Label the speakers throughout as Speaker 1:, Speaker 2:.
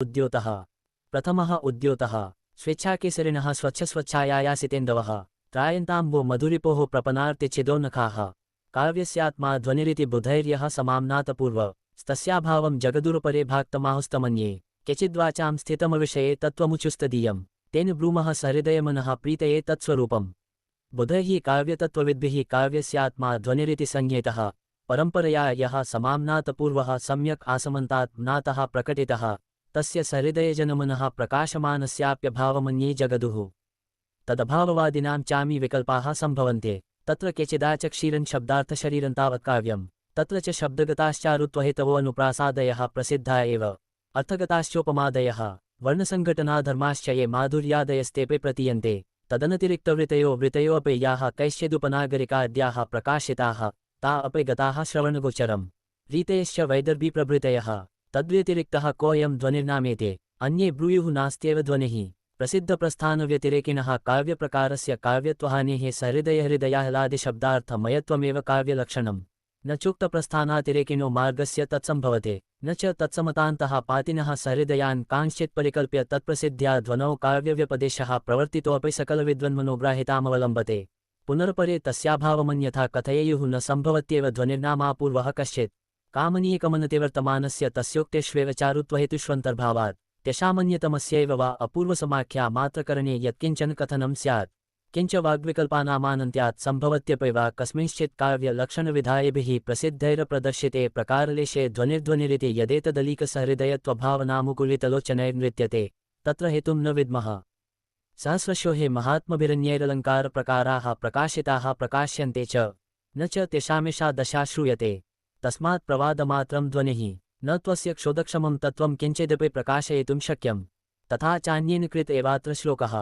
Speaker 1: उद्योतः प्रथमः उद्योतः स्वेच्छाकेसरिणः स्वच्छस्वच्छायायासितेन्दवः त्रायन्ताम्बो मधुरिपोः प्रपनार्तिच्छिदोन्नखाः काव्यस्यात्मा ध्वनिरिति बुधैर्यः समाम्नातपूर्वस्तस्याभावं जगदुरुपरे भाक्तमाहुस्तमन्ये केचिद्वाचां स्थितमविषये तत्त्वमुचुस्तदीयं तेन ब्रूमः सहृदयमनः प्रीतये तत्स्वरूपम् बुधैः काव्यतत्त्वविद्भिः काव्यस्यात्मा ध्वनिरिति संज्ञेतः परम्परया यः समाम्नातपूर्वः सम्यक् आसमन्तात् म्नातः प्रकटितः तस्य सहृदयजनमनः प्रकाशमानस्याप्यभावमन्ये जगदुः तदभाववादिनां चामी विकल्पाः सम्भवन्ते तत्र केचिदाचक्षीरन् शब्दार्थशरीरं तावत् काव्यं तत्र च शब्दगताश्चारुत्वहेतवो अनुप्रासादयः प्रसिद्धा एव अर्थगताश्चोपमादयः वर्णसङ्घटनाधर्माश्च ये माधुर्यादयस्तेऽपि प्रतीयन्ते तदनतिरिक्तवृतयो याः कैश्चिदुपनागरिकाद्याः प्रकाशिताः ता अपि गताः श्रवणगोचरम् रीतयश्च वैदर्भीप्रभृतयः तद्व्यतिरिक्तः कोऽयं ध्वनिर्नामेते अन्ये ब्रूयुः नास्त्येव ध्वनिः प्रसिद्धप्रस्थानव्यतिरेकिणः काव्यप्रकारस्य काव्यत्वहानेः सहृदयहृदयाह्लादिशब्दार्थमयत्वमेव काव्यलक्षणम् न चोक्तप्रस्थानातिरेकिणो मार्गस्य तत्सम्भवते न च तत्समतान्तः पातिनः सहृदयान् कांश्चित् परिकल्प्य तत्प्रसिद्ध्या ध्वनौ काव्यव्यपदेशः प्रवर्तितोऽपि सकलविद्वन्मनोग्राहितामवलम्बते पुनर्परे तस्याभावमन्यथा कथयेयुः न सम्भवत्येव ध्वनिर्नामापूर्वः कश्चित् कामनीयकमनतिवर्तमानस्य तस्योक्तेष्वेव चारुत्वहेतुष्वन्तर्भावात् त्यशामन्यतमस्यैव वा अपूर्वसमाख्या मात्रकरणे यत्किञ्चन कथनं स्यात् किञ्च वाग्विकल्पानामानन्त्यात् सम्भवत्यपि वा कस्मिंश्चित् काव्यलक्षणविधायभिः प्रसिद्धैरप्रदर्शिते प्रकारलेशे ध्वनिर्ध्वनिरिति यदेतदलीकसहृदयत्वभावनामुकुलितलोचनैर्नृत्यते तत्र हेतुं न विद्मः सहस्रशोहे महात्मभिरन्यैरलङ्कारप्रकाराः प्रकाशिताः प्रकाश्यन्ते च न च तेषामेषा दशा श्रूयते तस्मात् प्रवादमात्रं ध्वनिः न त्वस्य क्षोदक्षमं तत्त्वं किञ्चिदपि प्रकाशयितुं शक्यं तथा चान्येन कृत एवात्र श्लोकः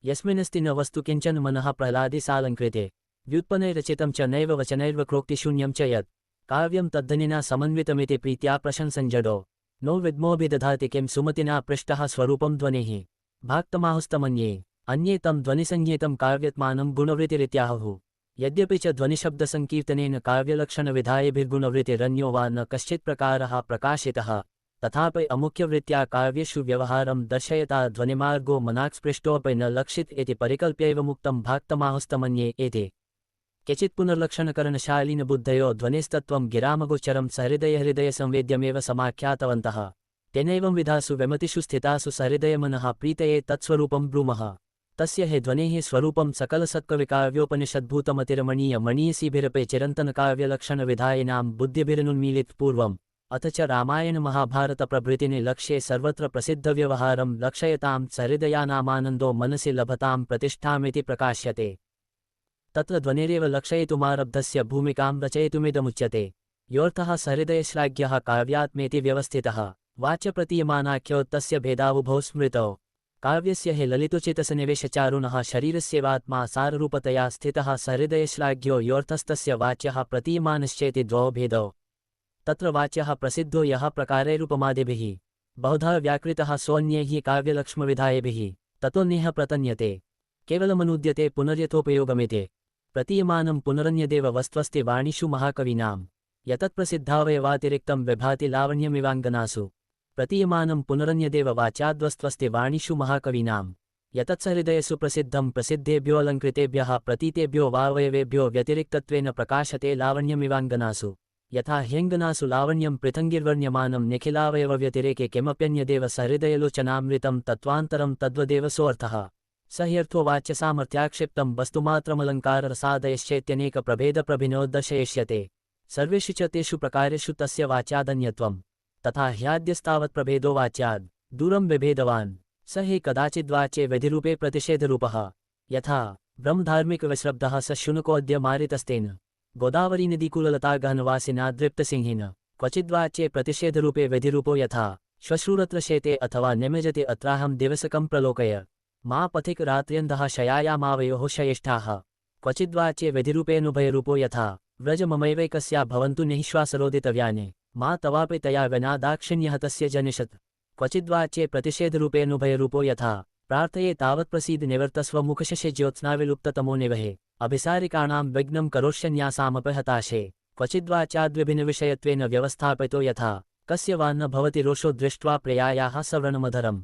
Speaker 1: यस्मिन्नस्ति न वस्तु किञ्चन मनः प्रह्लादिसालङ्कृते व्युत्पन्नैरचितं च नैव वचनैर्वक्रोक्तिशून्यं च यत् काव्यं तद्धनिना समन्वितमिति प्रीत्या प्रशंसञ्जडो नो विद्मोऽभिदधाति किं सुमतिना पृष्टः स्वरूपं ध्वनिः भाक्तमाहुस्तमन्ये अन्ये तं ध्वनिसंज्ञेतं काव्यत्मानं गुणवृत्तिरित्याहुः यद्यपि च ध्वनिशब्दसङ्कीर्तनेन काव्यलक्षणविधायभिर्गुणवृत्तिरन्यो वा न कश्चित् प्रकारः प्रकाशितः तथापि अमुख्यवृत्त्या काव्येषु व्यवहारं दर्शयता ध्वनिमार्गो मनाक्स्पृष्टोऽपि न लक्षित इति परिकल्प्यैव मुक्तं भाक्तमाहुस्तमन्ये एते केचित् पुनर्लक्षणकरणशालिनबुद्धयो ध्वनिस्तत्त्वं गिरामगोचरं सहृदयहृदयसंवेद्यमेव समाख्यातवन्तः तेनैवं विधासु व्यमतिषु स्थितासु सहृदयमनः प्रीतये तत्स्वरूपं ब्रूमः तस्य हे ध्वनेः स्वरूपं सकलसत्कविकाव्योपनिषद्भूतमतिरमणीयमणीयसीभिरपि चिरन्तनकाव्यलक्षणविधायिनां बुद्धिभिरनुन्मीलितपूर्वम् अथ च रामायणमहाभारतप्रभृतीनि लक्ष्ये सर्वत्र प्रसिद्धव्यवहारं लक्षयतां सहृदयानामानन्दो मनसि लभतां प्रतिष्ठामिति प्रकाश्यते तत्र ध्वनिरेव लक्षयितुमारब्धस्य भूमिकां रचयितुमिदमुच्यते योऽर्थः सहृदयश्लाघ्यः काव्यात्मेति व्यवस्थितः वाच्यप्रतीयमानाख्यो तस्य भेदावुभौ स्मृतौ काव्यस्य हे ललितोचितसन्निवेशचारुणः शरीरस्यैवात्मा साररूपतया स्थितः सहृदयश्लाघ्यो योऽर्थस्तस्य वाच्यः प्रतीयमानश्चेति द्वौ भेदौ तत्र वाच्यः प्रसिद्धो यः प्रकारैरुपमादिभिः बहुधा व्याकृतः सोऽन्यैः काव्यलक्ष्मविधायभिः ततोऽन्यः प्रतन्यते केवलमनूद्यते पुनर्यथोपयोगमिति प्रतीयमानं पुनरन्यदेव वस्त्वस्ति वाणीषु महाकवीनां यतत्प्रसिद्धावयवातिरिक्तं विभाति लावण्यमिवाङ्गनासु प्रतीयमानं पुनरन्यदेव वाच्याद्वस्त्वस्ति वाणीषु महाकवीनां यतत्सहृदयसु प्रसिद्धं प्रसिद्धेभ्यो अलङ्कृतेभ्यः प्रतीतेभ्यो वावयवेभ्यो व्यतिरिक्तत्वेन प्रकाशते लावण्यमिवाङ्गनासु यथा ह्यङ्गनासु लावण्यं पृथङ्गिर्वर्ण्यमानं निखिलावयवव्यतिरेके किमप्यन्यदेव सहृदयलोचनामृतं तत्त्वान्तरं तद्वदेव सोऽर्थः स ह्यर्थो वाच्यसामर्थ्याक्षिप्तं वस्तुमात्रमलङ्काररसादयश्चेत्यनेकप्रभेदप्रभिनो दर्शयिष्यते सर्वेषु च तेषु प्रकारेषु तस्य वाच्यादन्यत्वं तथा ह्याद्यस्तावत्प्रभेदो वाच्याद् दूरं विभेदवान् स हि कदाचिद्वाच्ये विधिरूपे प्रतिषेधरूपः यथा ब्रह्मधार्मिकविश्रब्धः स शुनकोऽद्य मारितस्तेन गोदावरीनदीकूललतागहनवासिना दृप्तसिंहेन क्वचिद्वाच्ये प्रतिषेधरूपे विधिरूपो यथा श्वश्रूरत्र शेते अथवा निमज्जते अत्राहं दिवसकं प्रलोकय मा पथिक रात्र्यन्धः शयायामावयोः शयेष्ठाः क्वचिद्वाच्ये विधिरूपेऽनुभयरूपो यथा व्रज ममैवैकस्या भवन्तु निःश्वासरोदितव्याने मा तवापि तया विना दाक्षिण्यः तस्य जनिषत् क्वचिद्वाच्ये प्रतिषेधरूपेऽनुभयरूपो यथा प्रार्थये तावत्प्रसीद निवर्तस्व मुखशशे ज्योत्स्नाविलुप्ततमो निवहे अभिसारिकाणां विघ्नं करोष्यन्यासामपि हताशे क्वचिद्वाच्याद्विभिन्नविषयत्वेन व्यवस्थापितो यथा कस्य वा न भवति रोषो दृष्ट्वा प्रेयायाः सव्रणमधरम्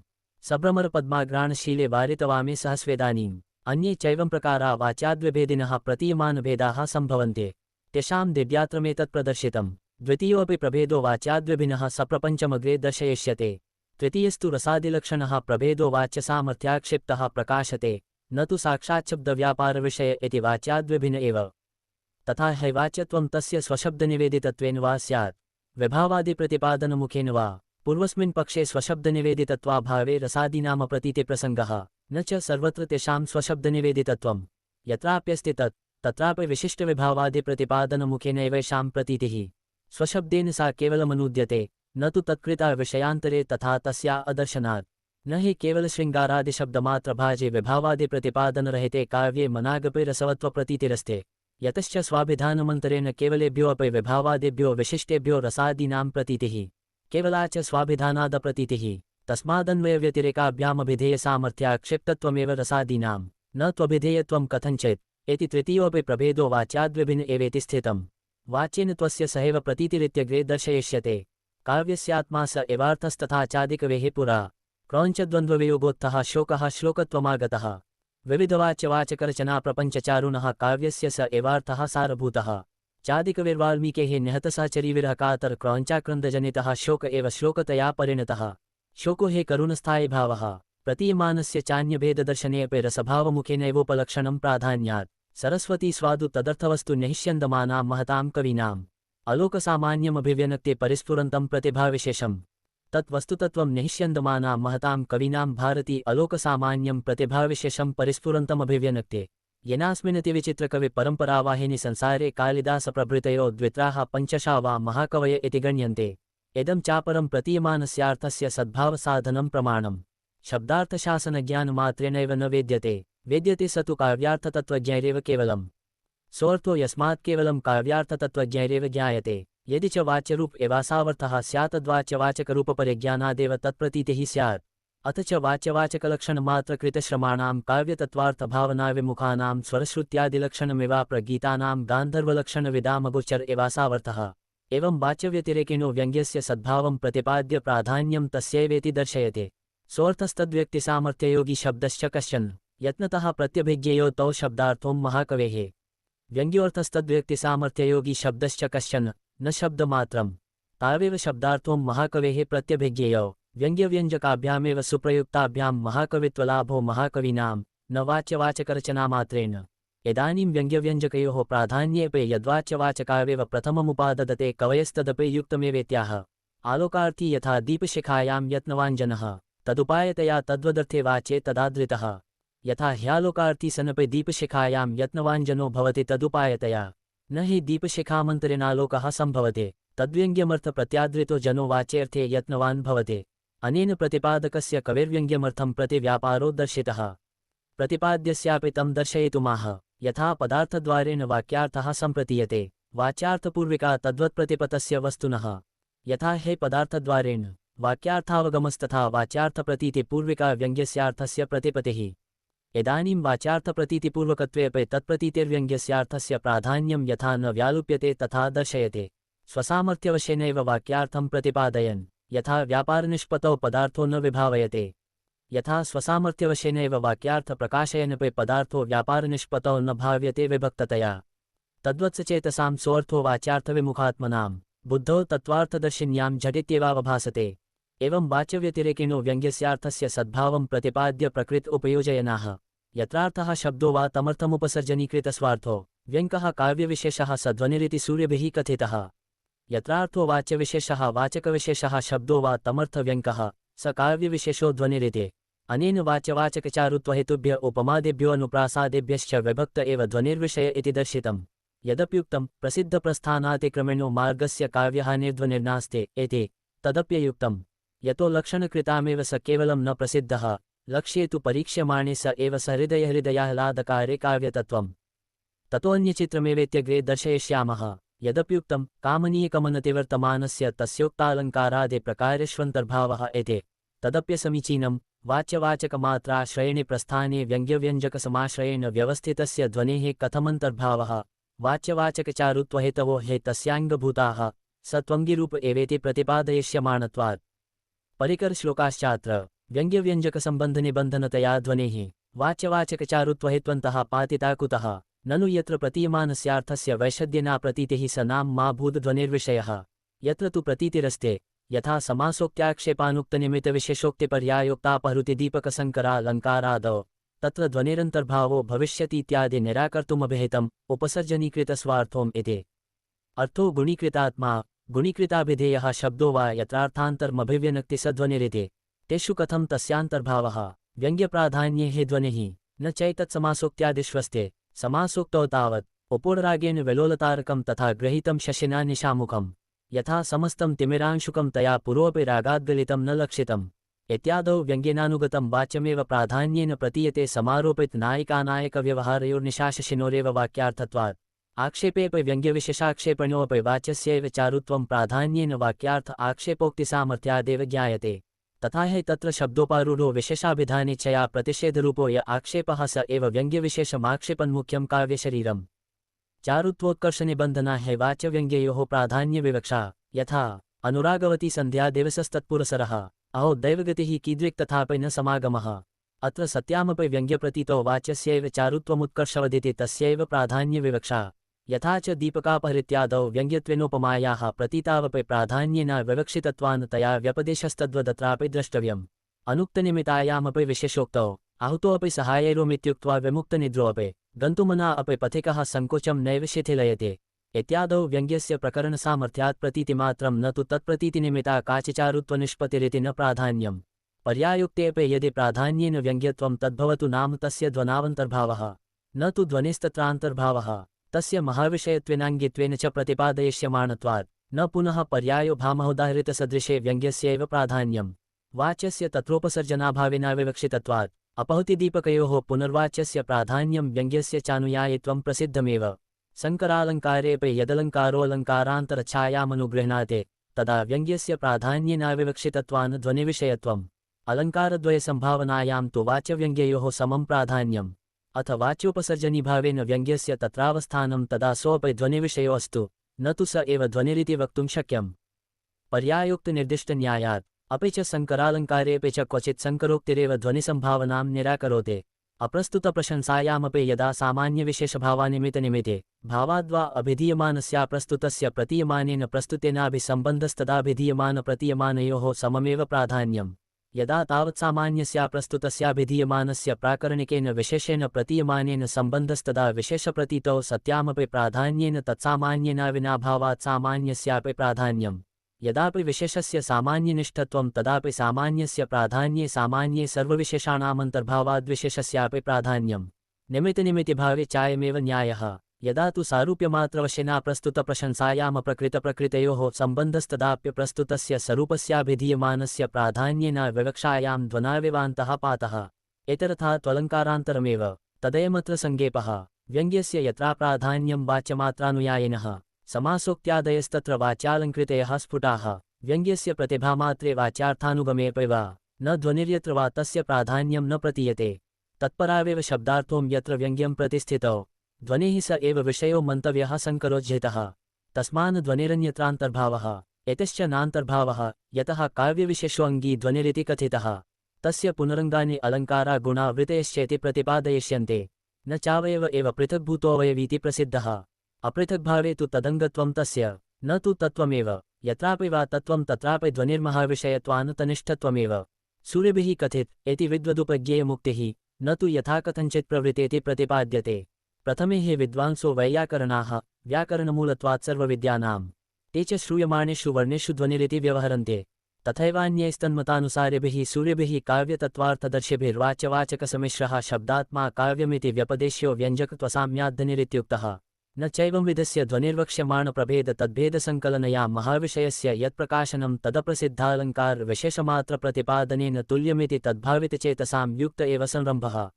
Speaker 1: सभ्रमरपद्माग्राणशीले वारितवामे सहस्वेदानीम् अन्ये चैवं प्रकारा वाच्याद्विभेदिनः प्रतीयमानभेदाः सम्भवन्ते तेषां दिव्यात्रमेतत् प्रदर्शितम् द्वितीयोऽपि प्रभेदो वाच्याद्विभिन्नः सप्रपञ्चमग्रे दर्शयिष्यते तृतीयस्तु रसादिलक्षणः प्रभेदो वाच्यसामर्थ्याक्षिप्तः प्रकाशते न तु साक्षाच्छब्दव्यापारविषय इति वाच्याद्विभिन्न एव तथा हैवाच्यत्वं तस्य स्वशब्दनिवेदितत्वेन वा स्यात् विभावादिप्रतिपादनमुखेन वा पूर्वस्मिन् पक्षे स्वशब्दनिवेदितत्वाभावे रसादीनाम प्रतीतिप्रसङ्गः न च सर्वत्र तेषां स्वशब्दनिवेदितत्वं यत्राप्यस्ति तत्रापि विशिष्टविभावादिप्रतिपादनमुखेनैवेषां प्रतीतिः स्वशब्देन सा केवलमनूद्यते न तु तत्कृता विषयान्तरे तथा तस्या अदर्शनात् न हि केवलशृङ्गारादिशब्दमात्रभाजे विभावादिप्रतिपादनरहिते काव्ये मनागपि रसवत्वप्रतीतिरस्ते यतश्च स्वाभिधानमन्तरेण केवलेभ्योऽपि विभावादिभ्यो विशिष्टेभ्यो रसादीनां प्रतीतिः केवला च स्वाभिधानादप्रतीतिः तस्मादन्वयव्यतिरेकाभ्यामभिधेयसामर्थ्याक्षिप्तत्वमेव रसादीनां न त्वभिधेयत्वं कथञ्चित् इति तृतीयोऽपि प्रभेदो वाच्याद्विभिन्न एवेति स्थितम् वाच्येन त्वस्य सहैव प्रतीतिरित्यग्रे दर्शयिष्यते काव्यस्यात्मा स एवार्थस्तथा चादिकवेः पुरा क्रौञ्चद्वन्द्ववियोगोत्थः शोकः श्लोकत्वमागतः विविधवाच्यवाचकरचना प्रपञ्चचारुणः काव्यस्य स एवार्थः सारभूतः चादिकविर्वाल्मीकेः निहतसहचरीविरहकातरक्रौञ्चाक्रन्दजनितः शोक एव श्लोकतया परिणतः शोको हि करुणस्थायिभावः प्रतीयमानस्य चान्यभेददर्शनेऽपि रसभावमुखेनैवोपलक्षणं प्राधान्यात् सरस्वती स्वादु तदर्थवस्तु निहिष्यन्दमानां महतां कवीनाम् अलोकसामान्यमभिव्यनक्ते परिस्फुरन्तं प्रतिभाविशेषम् तत्वस्तुतत्वं निहिष्यन्दमानां महतां कवीनां भारती अलोकसामान्यं प्रतिभाविशेषं परिस्फुरन्तमभिव्यनक्ते येनास्मिन्नतिविचित्रकविपरम्परावाहिनि संसारे कालिदासप्रभृतयो द्वित्राः पञ्चशा वा महाकवय इति गण्यन्ते इदं चापरं प्रतीयमानस्यार्थस्य सद्भावसाधनं प्रमाणम् शब्दार्थशासनज्ञानमात्रेणैव न वेद्यते स तु काव्यार्थतत्त्वज्ञैरेव केवलम् सोऽर्थो यस्मात् केवलं काव्यार्थतत्त्वज्ञैरेव ज्ञायते यदि च वाच्यरूप एवासावर्थः स्यात्तद्वाच्यवाचकरूपपरिज्ञानादेव तत्प्रतीतिः स्यात् अथ च वाच्यवाचकलक्षणमात्रकृतश्रमाणां काव्यतत्त्वार्थभावनाविमुखानां स्वरश्रुत्यादिलक्षणमिवाप्रगीतानां गान्धर्वलक्षणविदामगोचर एवासावर्थः एवं वाच्यव्यतिरेकिणो व्यङ्ग्यस्य सद्भावं प्रतिपाद्य प्राधान्यं तस्यैवेति दर्शयते सोऽर्थस्तद्व्यक्तिसामर्थ्ययोगी शब्दश्च कश्चन यत्नतः प्रत्यभिज्ञेयो तौ शब्दार्थो महाकवेः व्यङ्ग्योऽर्थस्तद्व्यक्तिसामर्थ्ययोगी शब्दश्च कश्चन न शब्दमात्रं तावेव शब्दार्थो महाकवेः प्रत्यभिज्ञेयो व्यङ्ग्यव्यञ्जकाभ्यामेव सुप्रयुक्ताभ्यां महाकवित्वलाभो महाकवीनां न वाच्यवाचकरचनामात्रेण इदानीं व्यङ्ग्यव्यञ्जकयोः प्राधान्येऽपि यद्वाच्यवाचकावेव प्रथममुपाददते कवयस्तदपि युक्तमेवेत्याह आलोकार्थी यथा दीपशिखायां यत्नवाञ्जनः तदुपायतया तद्वदर्थे वाच्ये तदादृतः यथा ह्यालोकार्थी सनपि दीपशिखायां यत्नवाञ्जनो भवति तदुपायतया न हि दीपशिखामन्तरेणालोकः सम्भवते तद्व्यङ्ग्यमर्थप्रत्यादृतो जनो वाच्यर्थे यत्नवान् भवते अनेन प्रतिपादकस्य कविर्व्यङ्ग्यमर्थं प्रति व्यापारो दर्शितः प्रतिपाद्यस्यापि तं दर्शयितुमाह यथा पदार्थद्वारेण वाक्यार्थः सम्प्रतीयते वाच्यार्थपूर्विका तद्वत्प्रतिपतस्य वस्तुनः यथा हि पदार्थद्वारेण वाक्यार्थावगमस्तथा वाच्यार्थप्रतीतिपूर्विका व्यङ्ग्यस्यार्थस्य प्रतिपतिः इदानीं वाच्यार्थप्रतीतिपूर्वकत्वेऽपि तत्प्रतीतिर्व्यङ्ग्यस्यार्थस्य प्राधान्यं यथा न व्यालुप्यते तथा दर्शयते स्वसामर्थ्यवशेनैव वाक्यार्थं प्रतिपादयन् यथा व्यापारनिष्पत्तौ पदार्थो न विभावयते यथा स्वसामर्थ्यवशेनैव वाक्यार्थप्रकाशयनपि पदार्थो व्यापारनिष्पत्तौ न भाव्यते विभक्ततया तद्वत्सचेतसां सोऽर्थो वाच्यार्थविमुखात्मनां बुद्धौ तत्त्वार्थदर्शिन्यां झटित्येवावभासते एवं वाच्यव्यतिरेकिणो व्यङ्ग्यस्यार्थस्य सद्भावं प्रतिपाद्य प्रकृत उपयोजयनाः यत्रार्थः शब्दो वा तमर्थमुपसर्जनीकृतस्वार्थो व्यङ्कः काव्यविशेषः सध्वनिरिति सूर्यभिः कथितः यत्रार्थो वाच्यविशेषः वाचकविशेषः शब्दो वा तमर्थव्यङ्कः स काव्यविशेषो ध्वनिरिति अनेन वाच्यवाचकचारुत्वहेतुभ्य उपमादिभ्यो अनुप्रासादेभ्यश्च विभक्त एव ध्वनिर्विषय इति दर्शितम् यदप्युक्तं प्रसिद्धप्रस्थानातिक्रमेणो मार्गस्य काव्यहानिर्ध्वनिर्नास्ति इति तदप्ययुक्तम् यतो लक्षणकृतामेव स केवलं न प्रसिद्धः लक्ष्ये तु परीक्ष्यमाणे स एव सहृदयहृदयाह्लादकारे काव्यतत्त्वम् ततोऽन्यचित्रमेवेत्यग्रे दर्शयिष्यामः यदप्युक्तं कामनीयकमनतिवर्तमानस्य तस्योक्तालङ्कारादिप्रकारश्वन्तर्भावः इति तदप्यसमीचीनं वाच्यवाचकमात्राश्रयणे प्रस्थाने व्यङ्ग्यव्यञ्जकसमाश्रयेण व्यवस्थितस्य ध्वनेः कथमन्तर्भावः वाच्यवाचकचारुत्वहेतवो हि तस्याङ्गभूताः स त्वङ्गिरूप एवेति प्रतिपादयिष्यमाणत्वात्। परिकरश्लोकाश्चात्र व्यङ्ग्यव्यञ्जकसम्बन्धनिबन्धनतया ध्वनेः वाच्यवाचकचारुत्वहेत्वन्तः पातिता कुतः ननु यत्र प्रतीयमानस्यार्थस्य वैषद्येना प्रतीतिः स नाम मा भूतध्वनिर्विषयः। यत्र तु प्रतीतिरस्ते यथा समासोक्त्याक्षेपानुक्तनिमित्तविशेषोक्तिपर्यायोक्तापहृतिदीपकसङ्करालङ्कारादौ तत्र ध्वनिरन्तर्भावो भविष्यतीत्यादि निराकर्तुमभिहितम् उपसर्जनीकृतस्वार्थोम् इति। अर्थो गुणीकृतात्मा गुणीकृताभिधेयः शब्दो वा यत्रार्थान्तरमभिव्यनक्ति स ध्वनिरिति। तेषु कथं तस्यान्तर्भावः व्यङ्ग्यप्राधान्ये हि ध्वनिः न चैतत्समासोक्त्यादिष्वस्ते। समासोक्तौ तावत् उपोडरागेण विलोलतारकं तथा गृहीतं शशिना निशामुखं यथा समस्तं तिमिरांशुकं तया पुरोऽपि रागाद्गलितं न लक्षितम् इत्यादौ व्यङ्ग्येनानुगतं वाच्यमेव प्राधान्येन प्रतीयते समारोपित नायिकानायकव्यवहारयोर्निशाशशिनोरेव वाक्यार्थत्वात्। आक्षेपेऽपि व्यङ्ग्यविशेषाक्षेपणोऽपि वाच्यस्यैव चारुत्वं प्राधान्येन वाक्यार्थ आक्षेपोक्तिसामर्थ्यादेव ज्ञायते। तथा हि तत्र शब्दोपारूढो विशेषाभिधानेच्छया प्रतिषेधरूपो य आक्षेपः स एव व्यङ्ग्यविशेषमाक्षेपन्मुख्यं काव्यशरीरम्। चारुत्वोत्कर्षनिबन्धना हि वाच्यव्यङ्ग्ययोः प्राधान्यविवक्षा। यथा अनुरागवती सन्ध्या दिवसस्तत्पुरसरः अहो दैवगतिः कीदृक् तथापि न समागमः। अत्र सत्यामपि व्यङ्ग्यप्रतीतो वाच्यस्यैव चारुत्वमुत्कर्षवदिति तस्यैव प्राधान्यविवक्षा। यथा च दीपकापहृत्यादौ व्यङ्ग्यत्वेनोपमायाः प्रतीतावपि प्राधान्येन विवक्षितत्वान् तया व्यपदेशस्तद्वदत्रापि द्रष्टव्यम्। अनुक्तनिमित्तायामपि विशेषोक्तौ आहुतोऽपि सहायैरोमित्युक्त्वा विमुक्तनिद्रोऽपि गन्तुमना अपि पथिकः सङ्कोचं नैव शिथिलयते इत्यादौ व्यङ्ग्यस्य प्रकरणसामर्थ्यात् प्रतीतिमात्रं न तु तत्प्रतीतिनिमित्ता काचिचारुत्वनिष्पत्तिरिति न प्राधान्यम्। पर्यायोक्तेऽपि यदि प्राधान्येन व्यङ्ग्यत्वं तद्भवतु नाम तस्य ध्वनावन्तर्भावः न तु ध्वनिस्तत्रान्तर्भावः। तस्य महाविषयत्वेनाङ्गित्वेन च प्रतिपादयिष्यमाणत्वात् न पुनः पर्यायो भामहोदाहृतसदृशे व्यङ्ग्यस्यैव प्राधान्यम्। वाच्यस्य तत्रोपसर्जनाभावेन विवक्षितत्वात् अपहृतिदीपकयोः पुनर्वाच्यस्य प्राधान्यं व्यङ्ग्यस्य चानुयायित्वं प्रसिद्धमेव। सङ्करालङ्कारेऽपि यदलङ्कारोऽलङ्कारान्तरच्छायामनुगृह्णाते तदा व्यङ्ग्यस्य प्राधान्येन विवक्षितत्वान् ध्वनिविषयत्वम्। अलङ्कारद्वयसम्भावनायां तु वाच्यव्यङ्ग्ययोः समं प्राधान्यम्। अथ वाच्योपसर्जनीभावेन व्यङ्ग्यस्य तत्रावस्थानं तदा सोऽपि ध्वनिविषयो अस्तु न तु स एव ध्वनिरिति वक्तुं शक्यम्। पर्यायोक्तनिर्दिष्टन्यायात् अपि च सङ्करालङ्कारेऽपि च क्वचित् सङ्करोक्तिरेव ध्वनिसम्भावनां निराकरोते। अप्रस्तुतप्रशंसायामपि यदा सामान्यविशेषभावानिमित्तनिमित्ते भावाद्वा अभिधीयमानस्याप्रस्तुतस्य प्रतीयमानेन प्रस्तुतेनाभिसम्बन्धस्तदाभिधीयमानप्रतीयमानयोः सममेव प्राधान्यम्। यदा तावत्सामान्यस्याप्रस्तुतस्याभिधीयमानस्य प्राकरणिकेन विशेषेण प्रतीयमानेन सम्बन्धस्तदा विशेषप्रतीतौ सत्यामपि प्राधान्येन तत्सामान्येन विनाभावात् सामान्यस्यापि प्राधान्यम्। यदापि विशेषस्य सामान्यनिष्ठत्वं तदापि सामान्यस्य प्राधान्ये सामान्ये सर्वविशेषाणामन्तर्भावाद्विशेषस्यापि प्राधान्यम्। निमित्तनिमित्तिभावे चायमेव न्यायः। यदा तु सारूप्यमात्रवशेना प्रस्तुतप्रशंसायामप्रकृतप्रकृतयोः सम्बन्धस्तदाप्यप्रस्तुतस्य स्वरूपस्याभिधीयमानस्य प्राधान्येन विवक्षायां ध्वनाविवान्तः पातः इतरथा त्वलङ्कारान्तरमेव। तदयमत्र सङ्गेपः व्यङ्ग्यस्य यत्रा प्राधान्यं वाच्यमात्रानुयायिनः समासोक्त्यादयस्तत्र वाच्यालङ्कृतयः स्फुटाः। व्यङ्ग्यस्य प्रतिभामात्रे वाच्यार्थानुगमेऽपि वा न ध्वनिर्यत्र वा तस्य प्राधान्यं न प्रतीयते। तत्परावेव शब्दार्थों यत्र व्यङ्ग्यं प्रतिष्ठितौ ध्वनिः स एव विषयो मन्तव्यः सङ्करोज्झितः। तस्मान् ध्वनिरन्यत्रान्तर्भावः इतश्च नान्तर्भावः। यतः काव्यविशेषोऽङ्गी ध्वनिरिति कथितः तस्य पुनरङ्गानि अलङ्कारा गुणा वृतयश्चेति प्रतिपादयिष्यन्ते न चावयव एव पृथग्भूतोऽवयवीति प्रसिद्धः। अपृथग्भावे तु तदङ्गत्वं तस्य न तु तत्त्वमेव। यत्रापि वा तत्त्वं तत्रापि ध्वनिर्महाविषयत्वानुतनिष्ठत्वमेव। सूर्यभिः कथित इति विद्वदुपज्ञेयमुक्तिः न तु यथाकथञ्चित् प्रवृत्तेति प्रतिपाद्यते। प्रथमे हि विद्वांसो वैयाकरणाः व्याकरणमूलत्वात् सर्वविद्यानां ते च श्रूयमाणेषु वर्णेषु ध्वनिरिति व्यवहरन्ते। तथैवान्यैस्तन्मतानुसारिभिः सूर्यभिः काव्यतत्त्वार्थदर्शिभिर्वाच्यवाचकसम्मिश्रः शब्दात्मा काव्यमिति व्यपदेश्यो व्यञ्जकत्वसाम्याद्धनिरित्युक्तः। न चैवंविधस्य ध्वनिर्वक्ष्यमाणप्रभेदतद्भेदसङ्कलनया महाविषयस्य यत्प्रकाशनं तदप्रसिद्धालङ्कारविशेषमात्रप्रतिपादनेन तुल्यमिति तद्भावितचेतसां युक्त एव संरम्भः।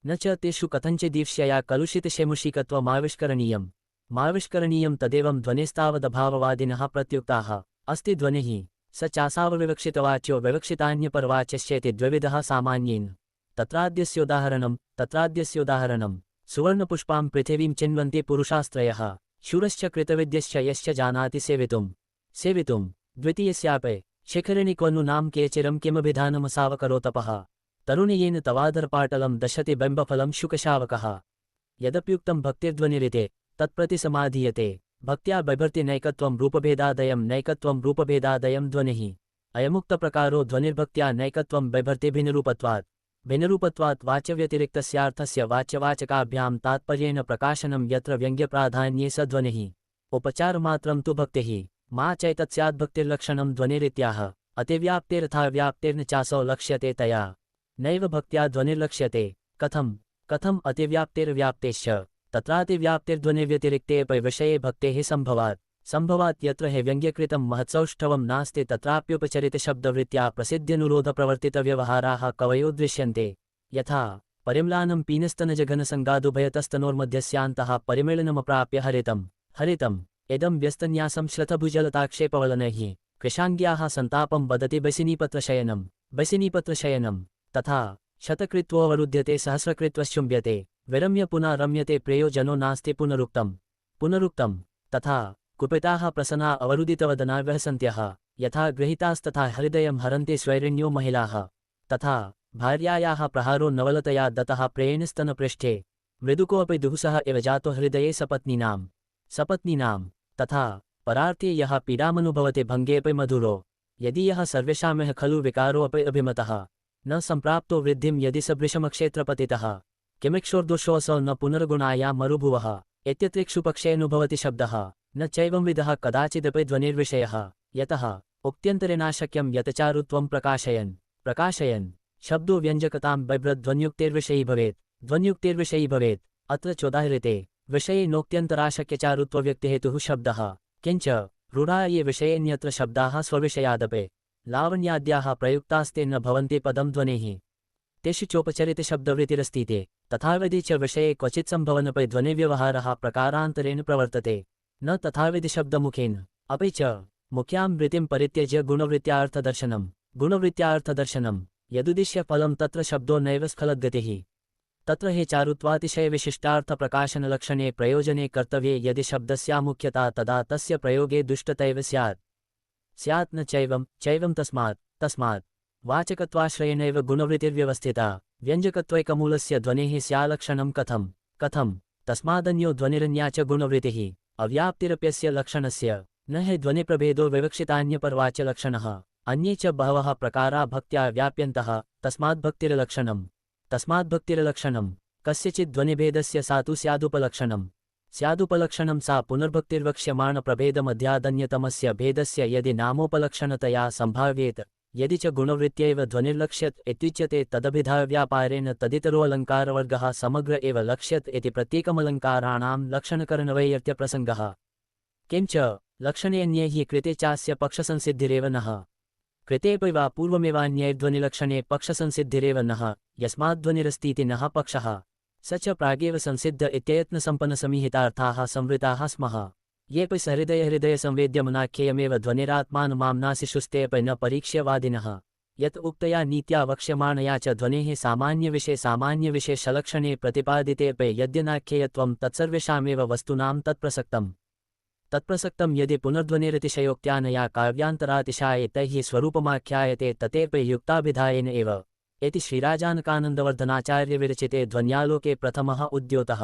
Speaker 1: न च तेषु कथञ्चिदीक्ष्यया कलुषितशेमुषिकत्वमाविष्करणीयम्। माविष्करणीयं तदेवं ध्वनिस्तावदभाववादिनः प्रत्युक्ताः अस्ति ध्वनिः स चासावविवक्षितवाच्यो विवक्षितान्यपरवाच्यश्चेति द्विविधः सामान्येन। तत्राद्यस्योदाहरणम् सुवर्णपुष्पां पृथिवीं चिन्वन्ति पुरुषास्त्रयः शूरश्च कृतविद्यश्च यश्च जानाति सेवितुम्। सेवितुं द्वितीयस्यापि शिखरिणि क्वनु नाम केचिरं किमभिधानमसावकरोतपः तरुणीयेन तवादरपाटलं दशति बिम्बफलं शुकशावकः यदप्युक्तं भक्तिर्ध्वनिरिते तत्प्रतिसमाधीयते भक्त्या बिभर्ति नैकत्वं रूपभेदादयं ध्वनिः अयमुक्तप्रकारो ध्वनिर्भक्त्या नैकत्वं बिभर्ति भिन्नरूपत्वात् वाच्यव्यतिरिक्तस्यार्थस्य वाच्यवाचकाभ्यां तात्पर्येण प्रकाशनं यत्र व्यङ्ग्यप्राधान्ये स ध्वनिः उपचारमात्रं तु भक्तिः मा चैतत्स्याद्भक्तिर्लक्षणं ध्वनिरित्याह अतिव्याप्तिरथा व्याप्तिर्न चासौ लक्ष्यते तया नैव भक्त्या ध्वनिर्लक्ष्यते कथम् अतिव्याप्तिर्व्याप्तेश्च तत्रातिव्याप्तिर्ध्वनिर्व्यतिरिक्तेऽपि विषये भक्तेः संभवात् यत्र हि व्यङ्ग्यकृतं महत्सौष्ठवं नास्ति तत्राप्युपचरितशब्दवृत्त्या प्रसिद्ध्यनुरोधप्रवर्तितव्यवहाराः कवयो दृश्यन्ते यथा परिम्लानं पीनस्तनजघनसङ्गादुभयतस्तनोर्मध्यस्यान्तः परिमेलनमप्राप्य हरितम् इदं व्यस्तन्यासं श्लथभुजलताक्षेपवलनैः कृशाङ्ग्याः सन्तापं वदति बैसिनीपत्रशयनं तथा शतकृत्वोऽवरुध्यते सहस्रकृत्वश्चुम्ब्यते विरम्य पुनः रम्यते प्रयोजनो नास्ति पुनरुक्तं तथा कुपिताः प्रसन्ना अवरुदितवदना व्यहसन्त्यः यथा गृहीतास्तथा हृदयं हरन्ति स्वैरिण्यो महिलाः तथा भार्यायाः प्रहारो नवलतया दत्तः प्रेयेण स्तनपृष्ठे मृदुकोऽपि दुःसः इव जातो हृदये सपत्नीनां तथा परार्थे यः पीडामनुभवते भङ्गेऽपि मधुरो यदि यः सर्वेषामिह खलु विकारोऽपि अभिमतः न सम्प्राप्तो वृद्धिं यदि स वृषमक्षेत्रपतितः किमिक्षोर्दोषोऽसौ न पुनर्गुणाया मरुभुवः इत्यत्रिक्षुपक्षेऽनुभवति शब्दः न चैवंविदः कदाचिदपि ध्वनिर्विषयः यतः उक्त्यन्तरेणाशक्यं यतचारुत्वं प्रकाशयन् शब्दो व्यञ्जकतां बिभ्रद्ध्वन्युक्तेर्विषयी भवेत् अत्र चोदाहृते विषये नोक्त्यन्तराशक्यचारुत्वव्यक्तिहेतुः शब्दः किञ्च रूढा ये विषयेऽन्यत्र शब्दाः स्वविषयादपि लावण्याद्याः प्रयुक्तास्ते न भवन्ति पदं ध्वनेः तेषु चोपचरितशब्दवृत्तिरस्तीते तथाविधि च विषये क्वचित् सम्भवनपि ध्वनिव्यवहारः प्रकारान्तरेण प्रवर्तते न तथाविधि शब्दमुखेन अपि च मुख्यां वृत्तिं परित्यज्य गुणवृत्त्यार्थदर्शनं यदुद्दिश्य फलं तत्र शब्दो नैव स्खलद्गतिः तत्र हि चारुत्वातिशयविशिष्टार्थप्रकाशनलक्षणे प्रयोजने कर्तव्ये यदि शब्दस्यामुख्यता तदा तस्य प्रयोगे दुष्टतैव स्यात् न चैवं तस्मात् वाचकत्वाश्रयेणैव गुणवृत्तिर्व्यवस्थिता व्यञ्जकत्वैकमूलस्य ध्वनेः स्यालक्षणं कथं तस्मादन्यो ध्वनिरन्या च गुणवृत्तिः अव्याप्तिरप्यस्य लक्षणस्य न हि ध्वनिप्रभेदो विवक्षितान्यपरवाच्यलक्षणः अन्ये च बहवः प्रकारा भक्त्या व्याप्यन्तः तस्माद्भक्तिरलक्षणं कस्यचित् ध्वनिभेदस्य सा तु स्यादुपलक्षणं सा पुनर्भक्तिर्वक्ष्यमाणप्रभेदमध्यादन्यतमस्य भेदस्य यदि नामोपलक्षणतया सम्भाव्येत यदि च गुणवृत्त्यैव ध्वनिर्लक्ष्यत इत्युच्यते तदभिधाव्यापारेण तदितरोऽलङ्कारवर्गः समग्र एव लक्ष्यत इति प्रत्येकमलङ्काराणां लक्षणकरणवैयर्थ्यप्रसङ्गः किञ्च लक्षणेऽन्ये हि कृते चास्य पक्षसंसिद्धिरेव नः कृतेऽपि वा पूर्वमेवान्यैर्ध्वनिलक्षणे पक्षसंसिद्धिरेव नः यस्माद्ध्वनिरस्तीति नः पक्षः स च प्रागेव संसिद्ध इत्ययत्नसम्पन्नसमीहितार्थाः संवृताः स्मः येऽपि सहृदयसंवेद्यमनाख्येयमेव ध्वनिरात्मानमाम्नासिषुस्तेऽपि न परीक्ष्यवादिनः यत् उक्तया नीत्या वक्ष्यमाणया च ध्वनेः सामान्यविशेषलक्षणे प्रतिपादितेऽपि यद्यनाख्येयत्वं तत्सर्वेषामेव वस्तूनां तत्प्रसक्तं यदि पुनर्ध्वनिरतिशयोक्त्यानया काव्यान्तरातिशाये तैः स्वरूपमाख्यायते ततेऽपि युक्ताभिधायेन एव इति श्रीराजानकानन्दवर्धनाचार्यविरचिते ध्वन्यालोके प्रथमः उद्योतः।